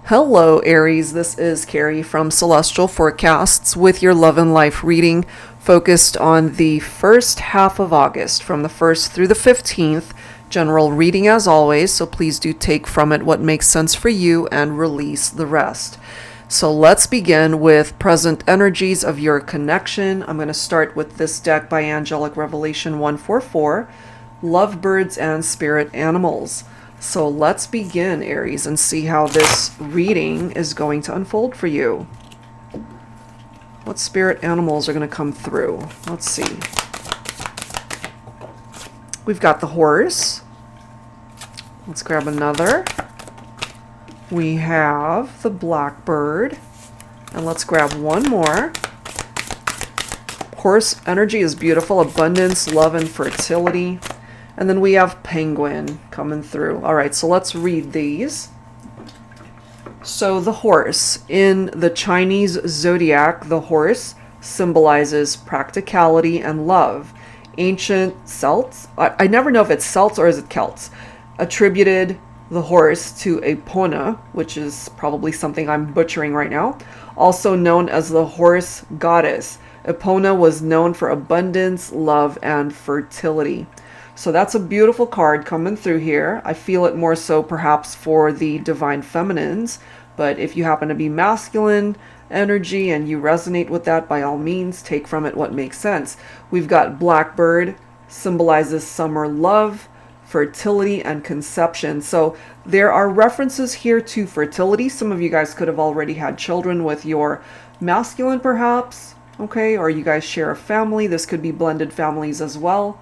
Hello, Aries. This is Carrie from Celestial Forecasts with your love and life reading focused on the first half of August from the 1st through the 15th. General reading as always, so please do take from it what makes sense for you and release the rest. So let's begin with present energies of your connection. I'm going to start with this deck by Angelic Revelation 144, Lovebirds and Spirit Animals. So let's begin, Aries, and see how this reading is going to unfold for you. What spirit animals are going to come through? Let's see. We've got the horse. Let's grab another. We have the blackbird. And let's grab one more. Horse energy is beautiful. Abundance, love, and fertility. And then we have penguin coming through. All right, so let's read these. So the horse. In the Chinese zodiac, the horse symbolizes practicality and love. Ancient Celts, I never know if it's Celts or is it Celts, attributed the horse to Epona, which is probably something I'm butchering right now, also known as the horse goddess. Epona was known for abundance, love, and fertility. So that's a beautiful card coming through here. I feel it more so perhaps for the divine feminines, but if you happen to be masculine energy and you resonate with that, by all means, take from it what makes sense. We've got blackbird, symbolizes summer love, fertility, and conception. So there are references here to fertility. Some of you guys could have already had children with your masculine perhaps, okay, or you guys share a family. This could be blended families as well.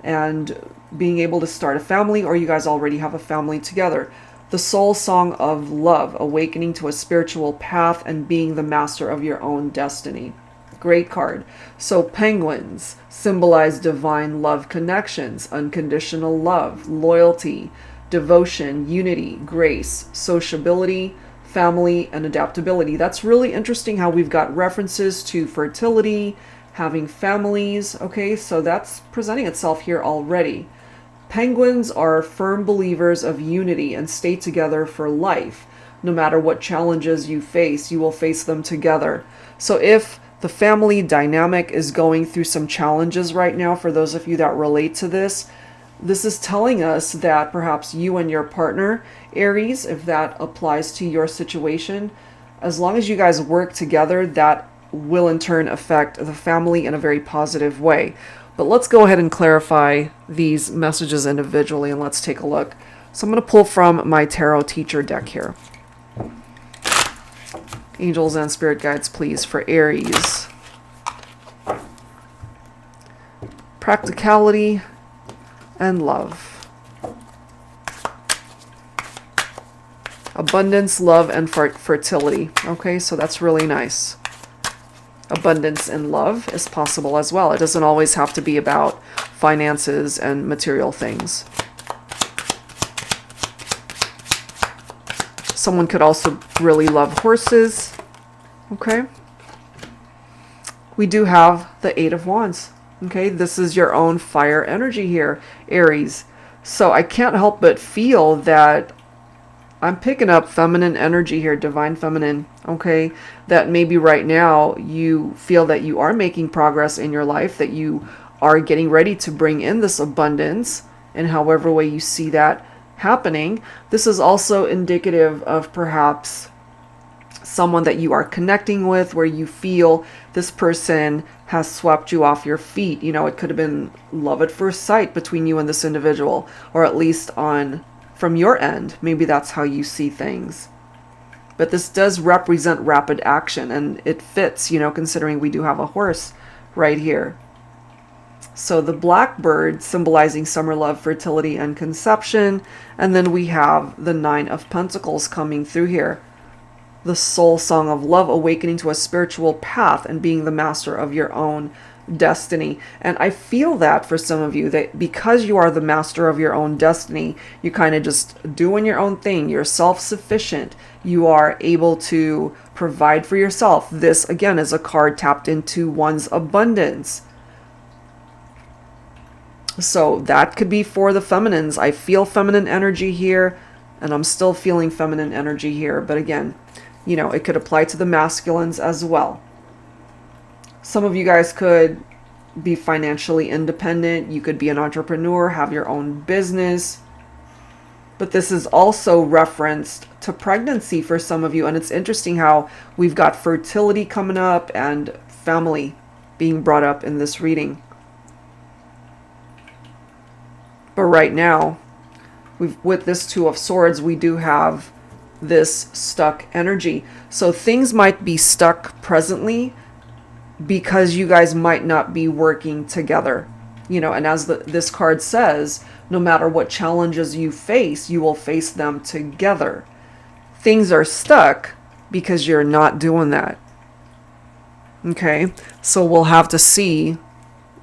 And being able to start a family, or you guys already have a family together. The soul song of love, awakening to a spiritual path and being the master of your own destiny. Great card. So penguins symbolize divine love connections, unconditional love, loyalty, devotion, unity, grace, sociability, family, and adaptability. That's really interesting how we've got references to fertility, having families, okay, so that's presenting itself here already. Penguins are firm believers of unity and stay together for life. No matter what challenges you face, you will face them together. So if the family dynamic is going through some challenges right now, for those of you that relate to this, this is telling us that perhaps you and your partner, Aries, if that applies to your situation, as long as you guys work together, that will in turn affect the family in a very positive way. But let's go ahead and clarify these messages individually, and let's take a look. So I'm going to pull from my tarot teacher deck here. Angels and spirit guides, please, for Aries. Practicality and love. Abundance, love, and fertility. Okay, so that's really nice. Abundance and love is possible as well. It doesn't always have to be about finances and material things. Someone could also really love horses. Okay. We do have the Eight of Wands. Okay, this is your own fire energy here, Aries. So I can't help but feel that I'm picking up feminine energy here, divine feminine, okay? That maybe right now you feel that you are making progress in your life, that you are getting ready to bring in this abundance in however way you see that happening. This is also indicative of perhaps someone that you are connecting with where you feel this person has swept you off your feet. You know, it could have been love at first sight between you and this individual, or at least from your end, maybe that's how you see things. But this does represent rapid action, and it fits, you know, considering we do have a horse right here. So the blackbird symbolizing summer love, fertility, and conception. And then we have the Nine of Pentacles coming through here. The soul song of love, awakening to a spiritual path and being the master of your own destiny. And I feel that for some of you, that because you are the master of your own destiny, you kind of just doing your own thing. You're self-sufficient. You are able to provide for yourself. This again is a card tapped into one's abundance. So that could be for the feminines. I feel feminine energy here. And I'm still feeling feminine energy here. But again, you know, it could apply to the masculines as well. Some of you guys could be financially independent. You could be an entrepreneur, have your own business. But this is also referenced to pregnancy for some of you. And it's interesting how we've got fertility coming up and family being brought up in this reading. But right now, with this Two of Swords, we do have this stuck energy. So things might be stuck presently because you guys might not be working together. You know, and as this card says, no matter what challenges you face, you will face them together. Things are stuck because you're not doing that. Okay, so we'll have to see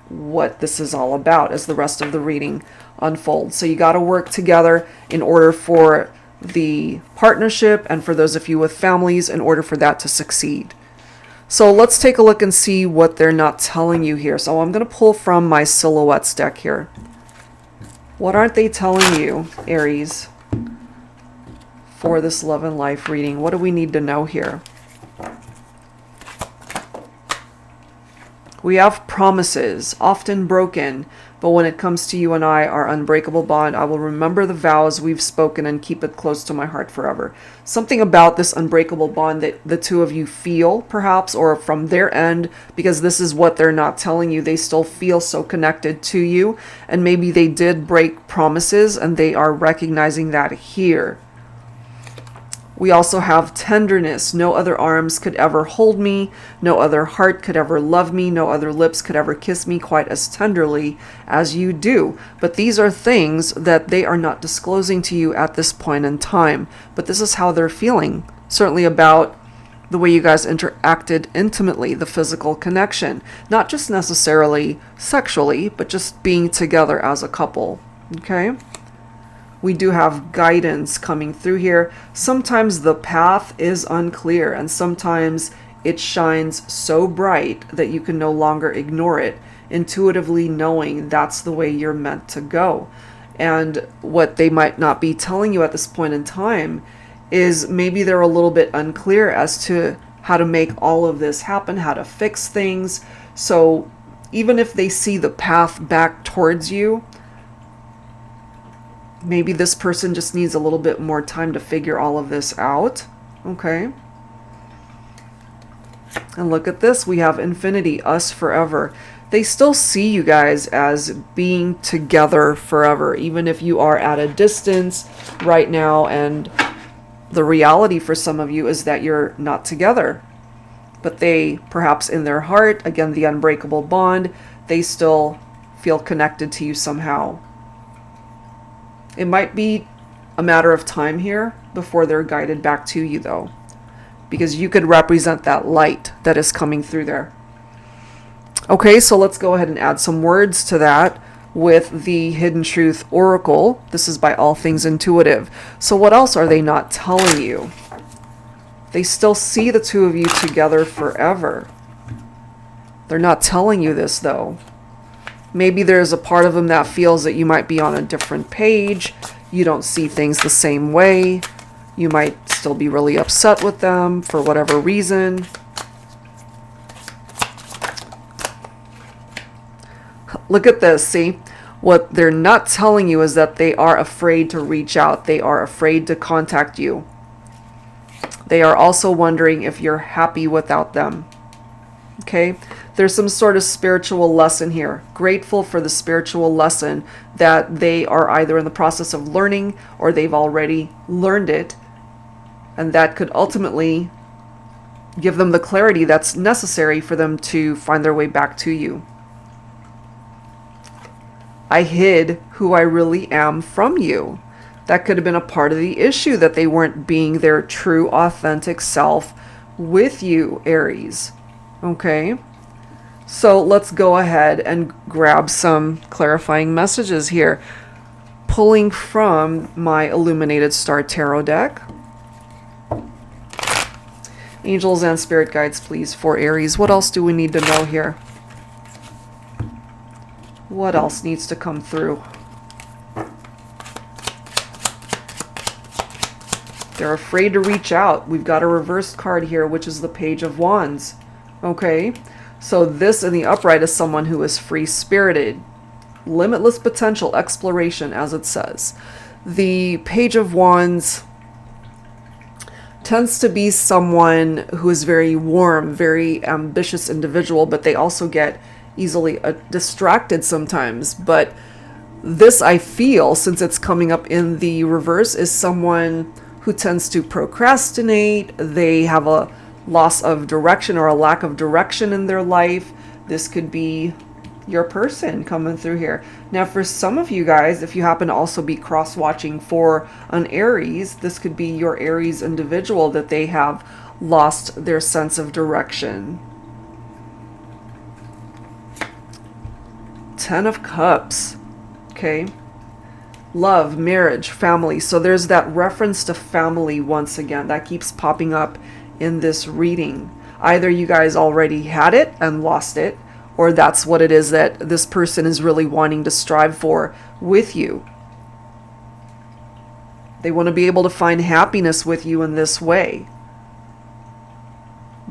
what this is all about as the rest of the reading unfolds. So you got to work together in order for the partnership, and for those of you with families, in order for that to succeed. So let's take a look and see what they're not telling you here. So I'm going to pull from my Silhouettes deck here. What aren't they telling you, Aries, for this love and life reading? What do we need to know here? We have promises, often broken, but when it comes to you and I, our unbreakable bond, I will remember the vows we've spoken and keep it close to my heart forever. Something about this unbreakable bond that the two of you feel, perhaps, or from their end, because this is what they're not telling you. They still feel so connected to you, and maybe they did break promises, and they are recognizing that here. We also have tenderness. No other arms could ever hold me. No other heart could ever love me. No other lips could ever kiss me quite as tenderly as you do. But these are things that they are not disclosing to you at this point in time. But this is how they're feeling. Certainly about the way you guys interacted intimately, the physical connection. Not just necessarily sexually, but just being together as a couple. Okay? We do have guidance coming through here. Sometimes the path is unclear, and sometimes it shines so bright that you can no longer ignore it, intuitively knowing that's the way you're meant to go. And what they might not be telling you at this point in time is maybe they're a little bit unclear as to how to make all of this happen, how to fix things. So even if they see the path back towards you, maybe this person just needs a little bit more time to figure all of this out. Okay. And look at this. We have infinity, us forever. They still see you guys as being together forever, even if you are at a distance right now. And the reality for some of you is that you're not together. But they, perhaps in their heart, again, the unbreakable bond, they still feel connected to you somehow. It might be a matter of time here before they're guided back to you, though, because you could represent that light that is coming through there. Okay, so let's go ahead and add some words to that with the Hidden Truth Oracle. This is by All Things Intuitive. So what else are they not telling you? They still see the two of you together forever. They're not telling you this, though. Maybe there's a part of them that feels that you might be on a different page. You don't see things the same way. You might still be really upset with them for whatever reason. Look at this, see? What they're not telling you is that they are afraid to reach out. They are afraid to contact you. They are also wondering if you're happy without them. Okay? There's some sort of spiritual lesson here. Grateful for the spiritual lesson that they are either in the process of learning or they've already learned it. And that could ultimately give them the clarity that's necessary for them to find their way back to you. I hid who I really am from you. That could have been a part of the issue, that they weren't being their true, authentic self with you, Aries. Okay? So let's go ahead and grab some clarifying messages here. Pulling from my Illuminated Star Tarot deck. Angels and Spirit Guides, please, for Aries. What else do we need to know here? What else needs to come through? They're afraid to reach out. We've got a reversed card here, which is the Page of Wands. Okay, so this in the upright is someone who is free-spirited. Limitless potential, exploration, as it says. The Page of Wands tends to be someone who is very warm, very ambitious individual, but they also get easily distracted sometimes. But this, I feel, since it's coming up in the reverse, is someone who tends to procrastinate. They have a loss of direction or a lack of direction in their life. This could be your person coming through here. Now, for some of you guys, if you happen to also be cross-watching for an Aries, this could be your Aries individual that they have lost their sense of direction. 10 of Cups. Okay. Love, marriage, family. So there's that reference to family once again that keeps popping up in this reading. Either you guys already had it and lost it, or that's what it is that this person is really wanting to strive for with you. They want to be able to find happiness with you in this way.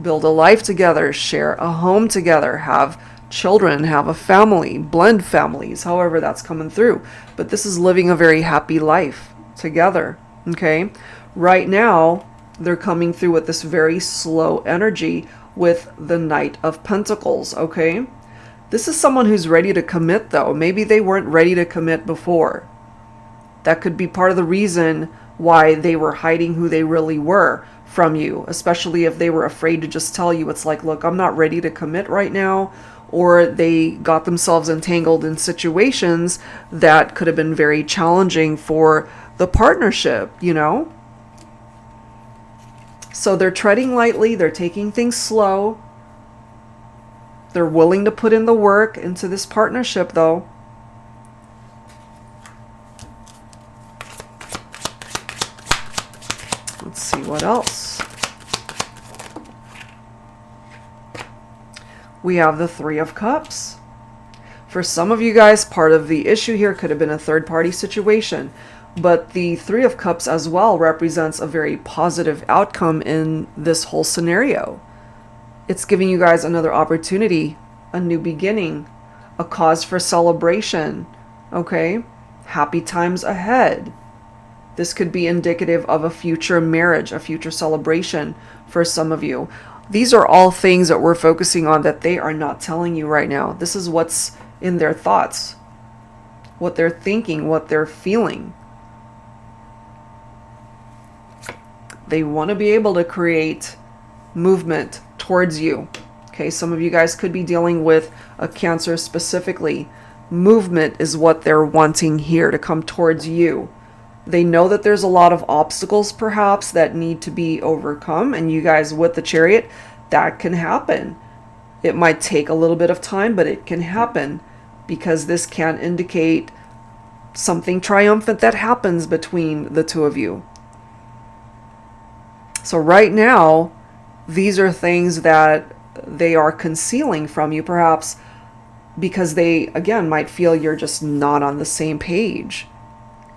Build a life together, share a home together, have children, have a family, blend families, however that's coming through. But this is living a very happy life together, okay? Right now, they're coming through with this very slow energy with the Knight of Pentacles, okay? This is someone who's ready to commit, though. Maybe they weren't ready to commit before. That could be part of the reason why they were hiding who they really were from you, especially if they were afraid to just tell you. It's like, look, I'm not ready to commit right now. Or they got themselves entangled in situations that could have been very challenging for the partnership, you know? So they're treading lightly, they're taking things slow. They're willing to put in the work into this partnership, though. Let's see what else. We have the Three of Cups. For some of you guys, part of the issue here could have been a third-party situation. But the Three of Cups as well represents a very positive outcome in this whole scenario. It's giving you guys another opportunity, a new beginning, a cause for celebration, okay? Happy times ahead. This could be indicative of a future marriage, a future celebration for some of you. These are all things that we're focusing on that they are not telling you right now. This is what's in their thoughts, what they're thinking, what they're feeling. They want to be able to create movement towards you. Okay, some of you guys could be dealing with a Cancer specifically. Movement is what they're wanting here, to come towards you. They know that there's a lot of obstacles perhaps that need to be overcome, and you guys with the Chariot, that can happen. It might take a little bit of time, but it can happen, because this can indicate something triumphant that happens between the two of you. So right now, these are things that they are concealing from you, perhaps because they, again, might feel you're just not on the same page.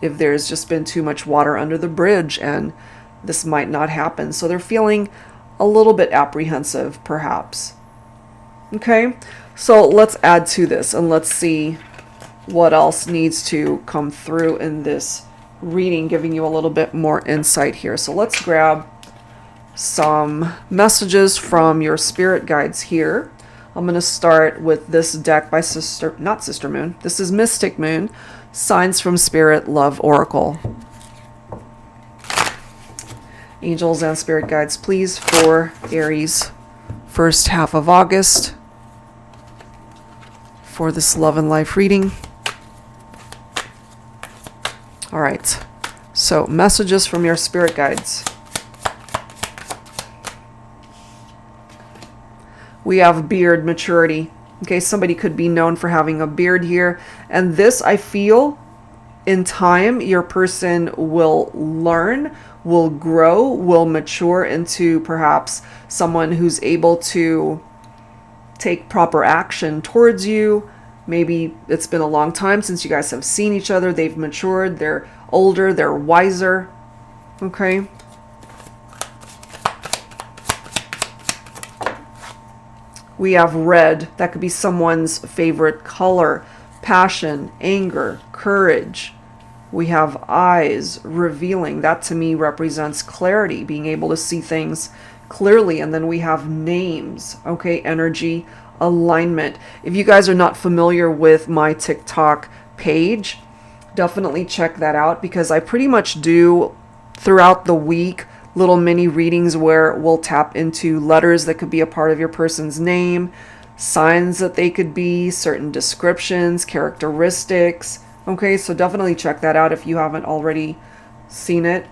If there's just been too much water under the bridge and this might not happen. So they're feeling a little bit apprehensive, perhaps. Okay, so let's add to this and let's see what else needs to come through in this reading, giving you a little bit more insight here. So let's grab some messages from your spirit guides here. I'm going to start with this deck by not Sister Moon. This is Mystic Moon. Signs from Spirit, Love Oracle. Angels and spirit guides, please, for Aries, first half of August, for this love and life reading. All right, so messages from your spirit guides. We have beard maturity. Okay, somebody could be known for having a beard here. And this, I feel, in time, your person will learn, will grow, will mature into perhaps someone who's able to take proper action towards you. Maybe it's been a long time since you guys have seen each other. They've matured. They're older. They're wiser. Okay. We have red. That could be someone's favorite color. Passion, anger, courage. We have eyes, revealing. That to me represents clarity, being able to see things clearly. And then we have names, okay, energy, alignment. If you guys are not familiar with my TikTok page, definitely check that out, because I pretty much do throughout the week little mini readings where we'll tap into letters that could be a part of your person's name, signs that they could be, certain descriptions, characteristics. Okay, so definitely check that out if you haven't already seen it.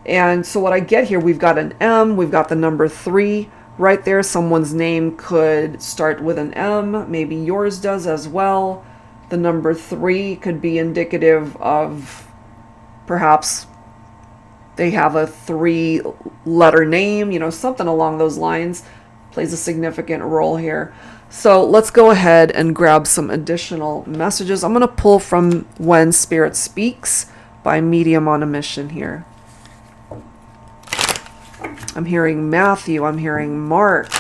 And so what I get here, we've got an M, we've got the number 3 right there. Someone's name could start with an M, maybe yours does as well. The number 3 could be indicative of perhaps they have a 3-letter name, you know, something along those lines plays a significant role here. So let's go ahead and grab some additional messages. I'm going to pull from When Spirit Speaks by Medium on a Mission here. I'm hearing Matthew. I'm hearing Mark.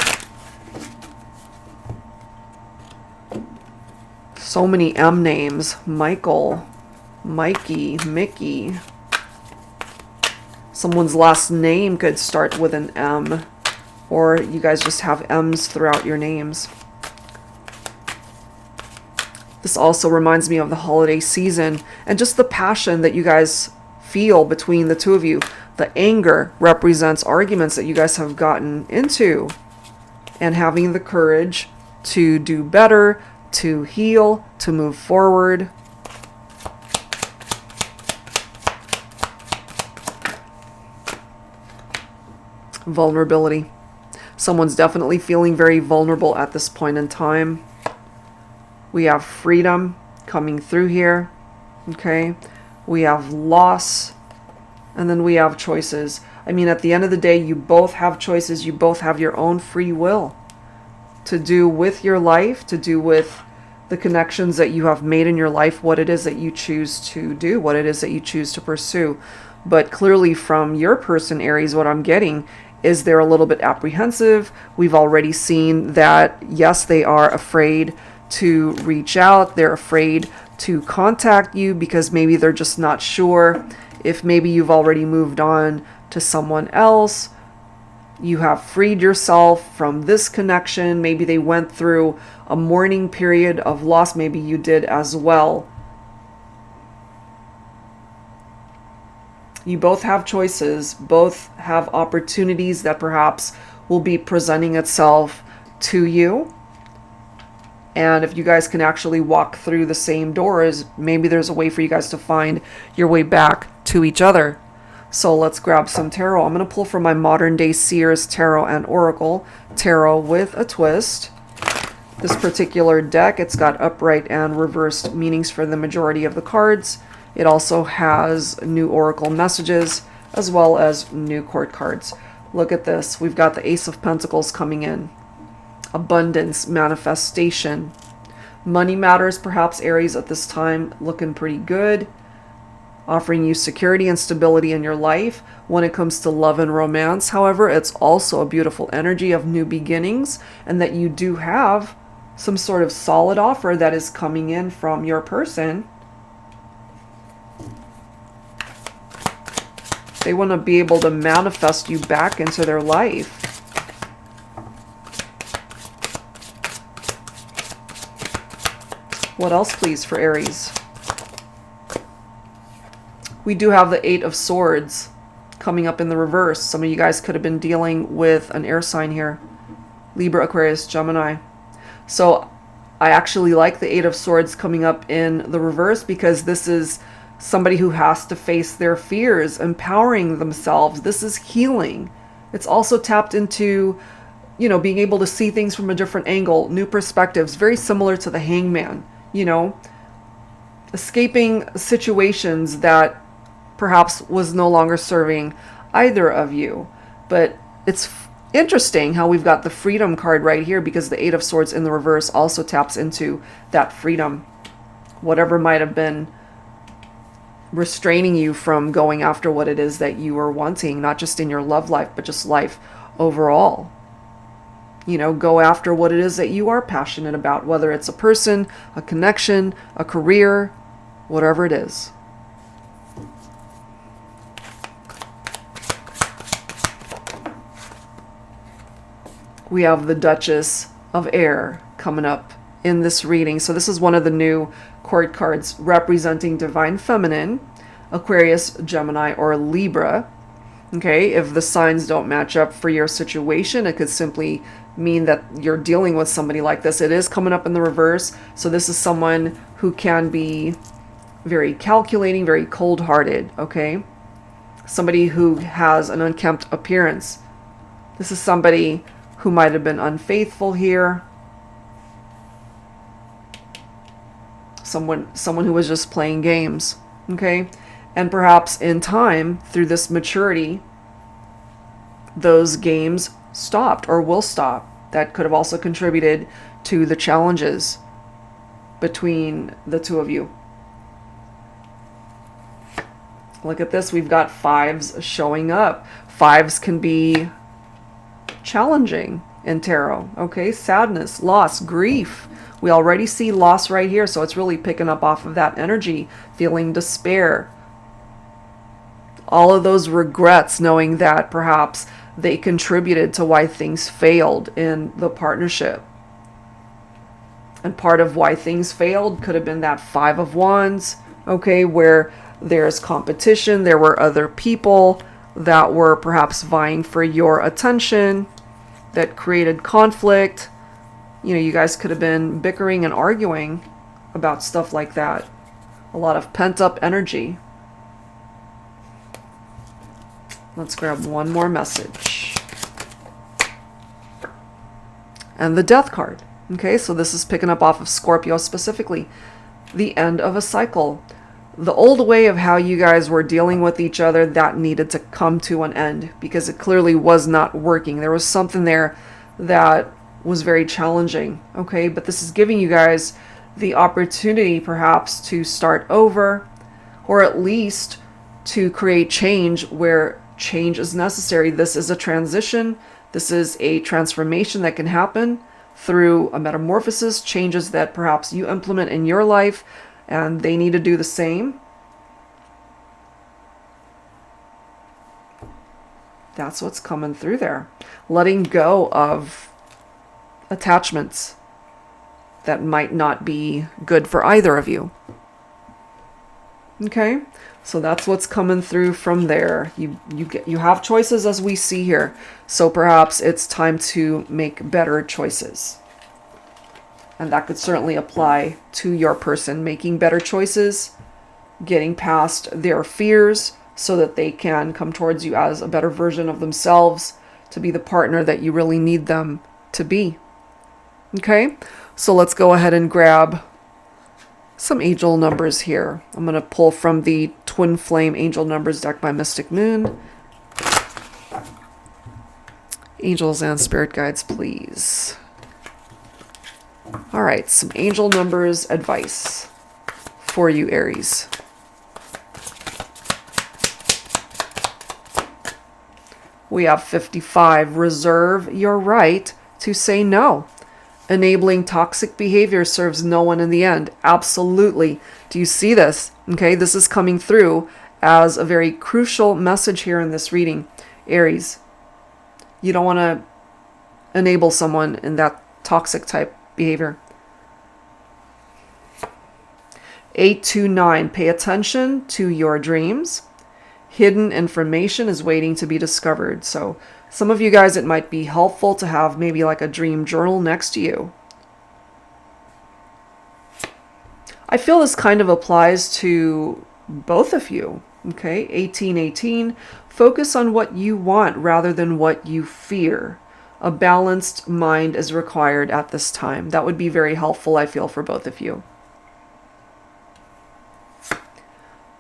So many M names. Michael, Mikey, Mickey. Someone's last name could start with an M, or you guys just have M's throughout your names. This also reminds me of the holiday season and just the passion that you guys feel between the two of you. The anger represents arguments that you guys have gotten into, and having the courage to do better, to heal, to move forward. Vulnerability. Someone's definitely feeling very vulnerable at this point in time. We have freedom coming through here. Okay. We have loss. And then we have choices. I mean, at the end of the day, you both have choices. You both have your own free will to do with your life, to do with the connections that you have made in your life, what it is that you choose to do, what it is that you choose to pursue. But clearly from your person, Aries, what I'm getting is they're a little bit apprehensive. We've already seen that, yes, they are afraid to reach out. They're afraid to contact you because maybe they're just not sure if maybe you've already moved on to someone else. You have freed yourself from this connection. Maybe they went through a mourning period of loss. Maybe you did as well. You both have choices, both have opportunities that perhaps will be presenting itself to you. And if you guys can actually walk through the same doors, maybe there's a way for you guys to find your way back to each other. So let's grab some tarot. I'm going to pull from my Modern Day Seers Tarot and Oracle. Tarot with a twist. This particular deck, it's got upright and reversed meanings for the majority of the cards. It also has new oracle messages as well as new court cards. Look at this. We've got the Ace of Pentacles coming in. Abundance, manifestation. Money matters, perhaps, Aries, at this time, looking pretty good. Offering you security and stability in your life. When it comes to love and romance, however, it's also a beautiful energy of new beginnings, and that you do have some sort of solid offer that is coming in from your person. They want to be able to manifest you back into their life. What else, please, for Aries? We do have the Eight of Swords coming up in the reverse. Some of you guys could have been dealing with an air sign here. Libra, Aquarius, Gemini. So I actually like the Eight of Swords coming up in the reverse, because this is somebody who has to face their fears, empowering themselves. This is healing. It's also tapped into, you know, being able to see things from a different angle, new perspectives, very similar to the Hangman, you know, escaping situations that perhaps was no longer serving either of you. But it's interesting how we've got the Freedom card right here, because the Eight of Swords in the reverse also taps into that freedom. Whatever might have been restraining you from going after what it is that you are wanting, not just in your love life, but just life overall. Go after what it is that you are passionate about, whether it's a person, a connection, a career, whatever it is. We have the Duchess of Air coming up in this reading. So this is one of the new court cards representing Divine Feminine, Aquarius, Gemini, or Libra. Okay, if the signs don't match up for your situation, it could simply mean that you're dealing with somebody like this. It is coming up in the reverse. So this is someone who can be very calculating, very cold-hearted, okay? Somebody who has an unkempt appearance. This is somebody who might have been unfaithful here. Someone who was just playing games, okay? And perhaps in time, through this maturity, those games stopped or will stop. That could have also contributed to the challenges between the two of you. Look at this. We've got fives showing up. Fives can be challenging in tarot. Okay, sadness, loss, grief. We already see loss right here, so it's really picking up off of that energy, feeling despair. All of those regrets, knowing that perhaps they contributed to why things failed in the partnership. And part of why things failed could have been that Five of Wands, okay, where there's competition. There were other people that were perhaps vying for your attention, that created conflict. You guys could have been bickering and arguing about stuff like that. A lot of pent-up energy. Let's grab one more message. And the Death card. Okay, so this is picking up off of Scorpio specifically. The end of a cycle. The old way of how you guys were dealing with each other, that needed to come to an end because it clearly was not working. There was something there that was very challenging, okay? But this is giving you guys the opportunity perhaps to start over, or at least to create change where change is necessary. This is a transition. This is a transformation that can happen through a metamorphosis, changes that perhaps you implement in your life, and they need to do the same. That's what's coming through there. Letting go of attachments that might not be good for either of you. Okay, so that's what's coming through from there. You have choices, as we see here. So perhaps it's time to make better choices. And that could certainly apply to your person, making better choices, getting past their fears so that they can come towards you as a better version of themselves, to be the partner that you really need them to be. Okay, so let's go ahead and grab some angel numbers here. I'm going to pull from the Twin Flame Angel Numbers deck by Mystic Moon. Angels and spirit guides, please. All right, some angel numbers advice for you, Aries. We have 55. Reserve your right to say no. Enabling toxic behavior serves no one in the end. Absolutely. Do you see this? Okay, this is coming through as a very crucial message here in this reading. Aries, you don't want to enable someone in that toxic type behavior. 829. Pay attention to your dreams. Hidden information is waiting to be discovered. So some of you guys, it might be helpful to have maybe like a dream journal next to you. I feel this kind of applies to both of you. Okay, 1818. Focus on what you want rather than what you fear. A balanced mind is required at this time. That would be very helpful, I feel, for both of you.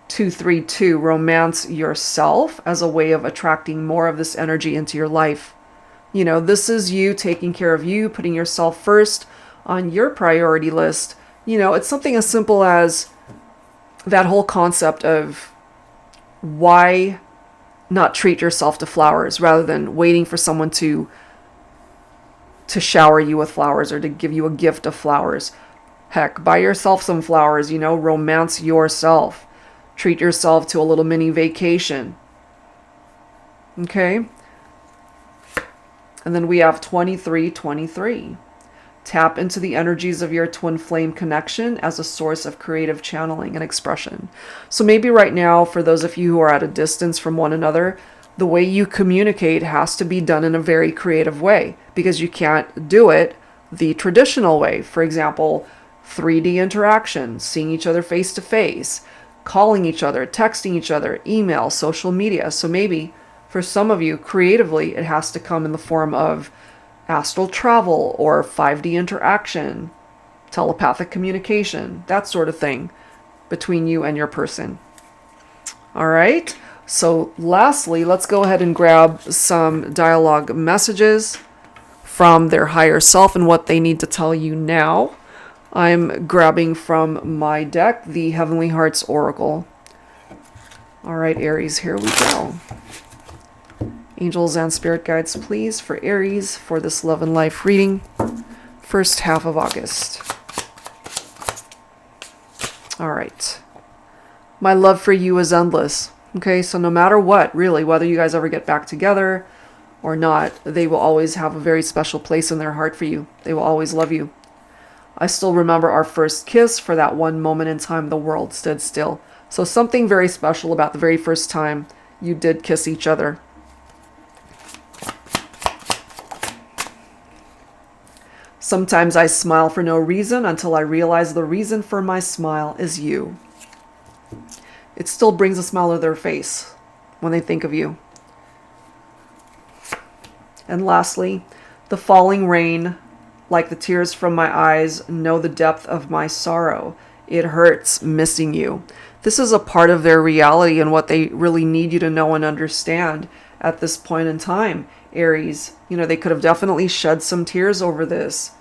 232. Romance yourself as a way of attracting more of this energy into your life. This is you taking care of you, putting yourself first on your priority list. It's something as simple as that whole concept of why not treat yourself to flowers rather than waiting for someone to to shower you with flowers or to give you a gift of flowers. Heck, buy yourself some flowers, you know, romance yourself. Treat yourself to a little mini vacation. Okay? And then we have 2323. Tap into the energies of your twin flame connection as a source of creative channeling and expression. So maybe right now, for those of you who are at a distance from one another, the way you communicate has to be done in a very creative way, because you can't do it the traditional way. For example, 3D interaction, seeing each other face to face, calling each other, texting each other, email, social media. So maybe for some of you, creatively, it has to come in the form of astral travel or 5D interaction, telepathic communication, that sort of thing between you and your person. All right. So lastly, let's go ahead and grab some dialogue messages from their higher self and what they need to tell you now. I'm grabbing from my deck, the Heavenly Hearts Oracle. All right, Aries, here we go. Angels and spirit guides, please, for Aries, for this love and life reading, first half of August. All right. My love for you is endless. Okay, so no matter what, really, whether you guys ever get back together or not, they will always have a very special place in their heart for you. They will always love you. I still remember our first kiss. For that one moment in time, the world stood still. So something very special about the very first time you did kiss each other. Sometimes I smile for no reason until I realize the reason for my smile is you. It still brings a smile to their face when they think of you. And lastly, the falling rain, like the tears from my eyes, know the depth of my sorrow. It hurts missing you. This is a part of their reality and what they really need you to know and understand at this point in time, Aries. You know, they could have definitely shed some tears over this.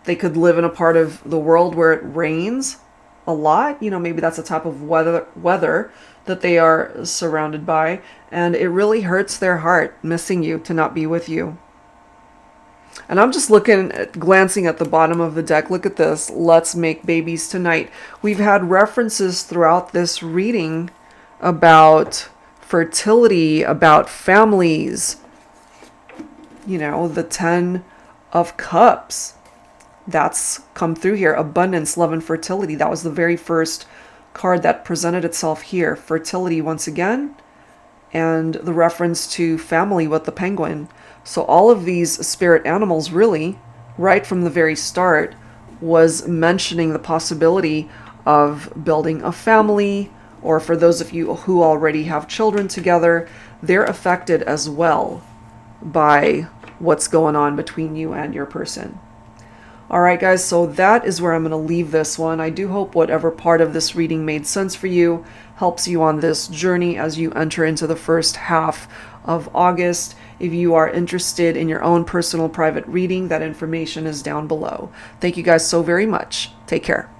They could live in a part of the world where it rains a lot. You know, maybe that's the type of weather that they are surrounded by. And it really hurts their heart missing you, to not be with you. And I'm just glancing at the bottom of the deck. Look at this. Let's make babies tonight. We've had references throughout this reading about fertility, about families. You know, the 10 of Cups. That's come through here. Abundance, love, and fertility. That was the very first card that presented itself here. Fertility once again. And the reference to family with the penguin. So all of these spirit animals really, right from the very start, was mentioning the possibility of building a family, or for those of you who already have children together, they're affected as well by what's going on between you and your person. All right, guys, so that is where I'm going to leave this one. I do hope whatever part of this reading made sense for you, helps you on this journey as you enter into the first half of August. If you are interested in your own personal private reading, that information is down below. Thank you guys so very much. Take care.